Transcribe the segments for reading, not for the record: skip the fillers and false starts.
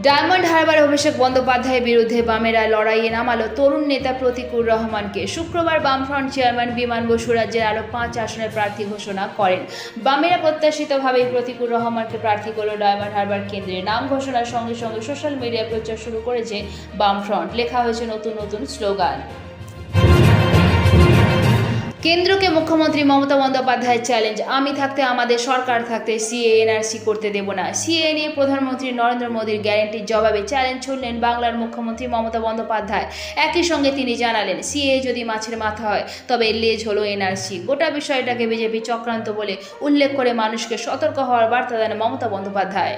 Diamond Harbour অভিষেক বন্দ্যোপাধ্যায়ের বিরুদ্ধে বামেরা লড়াইয়ে নামালো তরুণ নেতা প্রতীকুর রহমানকে। শুক্রবার বামফ্রন্ট চেয়ারম্যান বিমান বসু রাজ্যের আরও 5 আসনের প্রার্থী ঘোষণা করেন। বামেরা প্রত্যাশিতভাবেই প্রতীকুর রহমানকে প্রার্থী করল। ডায়মন্ড হারবার কেন্দ্রে নাম ঘোষণার সঙ্গে সঙ্গে সোশ্যাল মিডিয়ায় প্রচার শুরু করেছে বামফ্রন্ট। লেখা হয়েছে নতুন নতুন স্লোগান। কেন্দ্রকে মুখ্যমন্ত্রী মমতা বন্দ্যোপাধ্যায়ের চ্যালেঞ্জ, আমি থাকতে, আমাদের সরকার থাকতে সিএএ এনআরসি করতে দেব না। সিএএ নিয়ে প্রধানমন্ত্রী নরেন্দ্র মোদীর গ্যারান্টির জবাবে চ্যালেঞ্জ ছুড়লেন বাংলার মুখ্যমন্ত্রী মমতা বন্দ্যোপাধ্যায়। একই সঙ্গে তিনি জানালেন, সিএএ যদি মাছের মাথা হয় তবে লেজ হলো এনআরসি। গোটা বিষয়টাকে বিজেপি চক্রান্ত বলে উল্লেখ করে মানুষকে সতর্ক হওয়ার বার্তা দেন মমতা বন্দ্যোপাধ্যায়।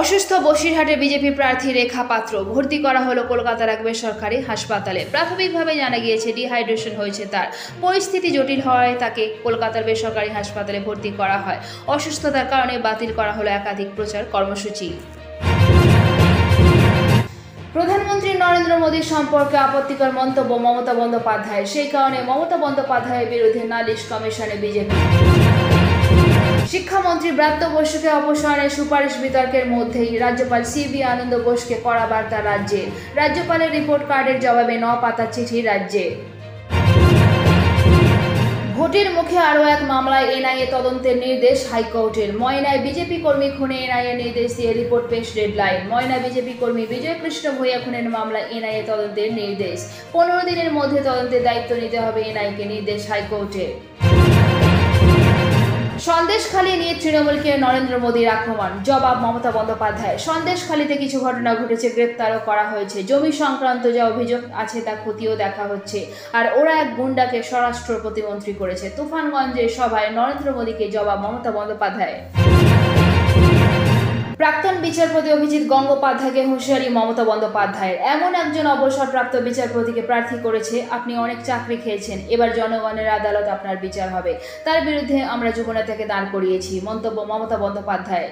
অসুস্থ বসিরহাটের বিজেপি প্রার্থী রেখা পাত্র ভর্তি করা হলো কলকাতার এক বেসরকারি হাসপাতালে। প্রাথমিকভাবে জানা গিয়েছে ডিহাইড্রেশন হয়েছে তার। পরিস্থিতি জটিল হওয়ায় তাকে কলকাতার বেসরকারি হাসপাতালে ভর্তি করা হয়। অসুস্থতার কারণে বাতিল করা হলো একাধিক প্রচার কর্মসূচি। প্রধানমন্ত্রী নরেন্দ্র মোদীর সম্পর্কে আপত্তিকর মন্তব্য মমতা বন্দ্যোপাধ্যায়ের। সেই কারণে মমতা বন্দ্যোপাধ্যায়ের বিরুদ্ধে নালিশ কমিশনে বিজেপি। শিক্ষামন্ত্রী ব্রাত্য বসুকে অপসারণের সুপারিশ বিতর্কের মধ্যেই রাজ্যপাল সিবি আনন্দ বোসকে কড়া বার্তা রাজ্যের। রাজ্যপালের রিপোর্ট কার্ডের জবাবে 9 পাতার চিঠি রাজ্যে। ভোটের মুখে আরও এক মামলায় এনআইএ তদন্তের নির্দেশ হাইকোর্টের। ময়নায় বিজেপি কর্মী খুনে এনআইএ নির্দেশ দিয়ে রিপোর্ট পেশ ডেডলাইন। ময়না বিজেপি কর্মী বিজয় কৃষ্ণ ভূঁইয়া খুনের মামলায় এনআইএ তদন্তের নির্দেশ। 15 দিনের মধ্যে তদন্তের দায়িত্ব নিতে হবে এনআইএকে, নির্দেশ হাইকোর্টের। সন্দেশখালী নিয়ে তৃণমূলকে নরেন্দ্র মোদীর আক্রমণ, জবাব মমতা বন্দ্যোপাধ্যায়। সন্দেশখালীতে কিছু ঘটনা ঘটেছে, গ্রেপ্তারও করা হয়েছে। জমি সংক্রান্ত যা অভিযোগ আছে তা খতিয়েও দেখা হচ্ছে। আর ওরা এক গুন্ডাকে স্বরাষ্ট্র প্রতিমন্ত্রী করেছে। তুফানগঞ্জের সভায় নরেন্দ্র মোদীকে জবাব মমতা বন্দ্যোপাধ্যায়। প্রাক্তন বিচারপতি অভিজিৎ গঙ্গোপাধ্যায়কে হুঁশিয়ারি মমতা বন্দ্যোপাধ্যায়ের। এমন একজন অবসরপ্রাপ্ত বিচারপতিকে প্রার্থী করেছে, আপনি অনেক চাকরি খেয়েছেন, এবার জনগণের আদালত আপনার বিচার হবে। তার বিরুদ্ধে আমরা যুবনেতাকে দাঁড় করিয়েছি, মন্তব্য মমতা বন্দ্যোপাধ্যায়।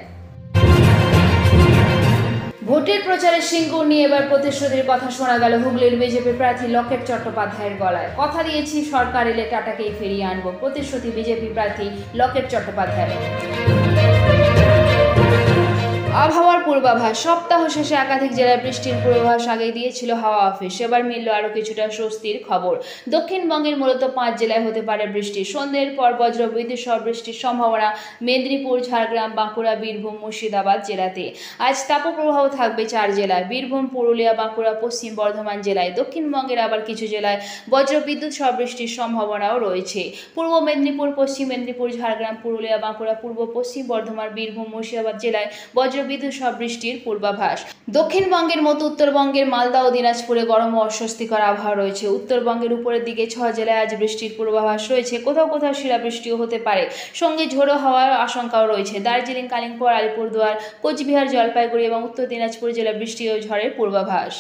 ভোটের প্রচারে সিঙ্গুর নিয়ে এবার প্রতিশ্রুতির কথা শোনা গেল হুগলির বিজেপি প্রার্থী লকেট চট্টোপাধ্যায়ের গলায়। কথা দিয়েছি সরকার এলে টাটাকেই ফিরিয়ে আনবো, প্রতিশ্রুতি বিজেপি প্রার্থী লকেট চট্টোপাধ্যায়। আবহাওয়ার পূর্বাভাস, সপ্তাহ শেষে একাধিক জেলায় বৃষ্টির পূর্বাভাস আগেই দিয়েছিল হাওয়া অফিস। এবার মিলল আরও কিছুটা স্বস্তির খবর। দক্ষিণবঙ্গের মূলত 5 জেলায় হতে পারে বৃষ্টি। সন্ধ্যের পর বজ্র বিদ্যুৎ সহ বৃষ্টির সম্ভাবনা মেদিনীপুর, ঝাড়গ্রাম, বাঁকুড়া, বীরভূম, মুর্শিদাবাদ জেলাতে। আজ তাপপ্রবাহ থাকবে 4 জেলায়, বীরভূম, পুরুলিয়া, বাঁকুড়া, পশ্চিম বর্ধমান জেলায়। দক্ষিণবঙ্গের আবার কিছু জেলায় বজ্র বিদ্যুৎ সহ বৃষ্টির সম্ভাবনাও রয়েছে। পূর্ব মেদিনীপুর, পশ্চিম মেদিনীপুর, ঝাড়গ্রাম, পুরুলিয়া, বাঁকুড়া, পূর্ব পশ্চিম বর্ধমান, বীরভূম, মুর্শিদাবাদ জেলায় বজ্র বিদ্যুৎ সহ বৃষ্টির পূর্বাভাস। দক্ষিণবঙ্গের মতো উত্তরবঙ্গের মালদা ও দিনাজপুরে গরম ও অস্বস্তিকর আবহাওয়া রয়েছে। উত্তরবঙ্গের উপরের দিকে 6 জেলায় আজ বৃষ্টির পূর্বাভাস রয়েছে। কোথাও কোথাও শিলাবৃষ্টিও হতে পারে, সঙ্গে ঝোড়ো হওয়ার আশঙ্কাও রয়েছে। দার্জিলিং, কালিম্পং, আলিপুরদুয়ার, কোচবিহার, জলপাইগুড়ি এবং উত্তর দিনাজপুর জেলায় বৃষ্টি ও ঝড়ের পূর্বাভাস।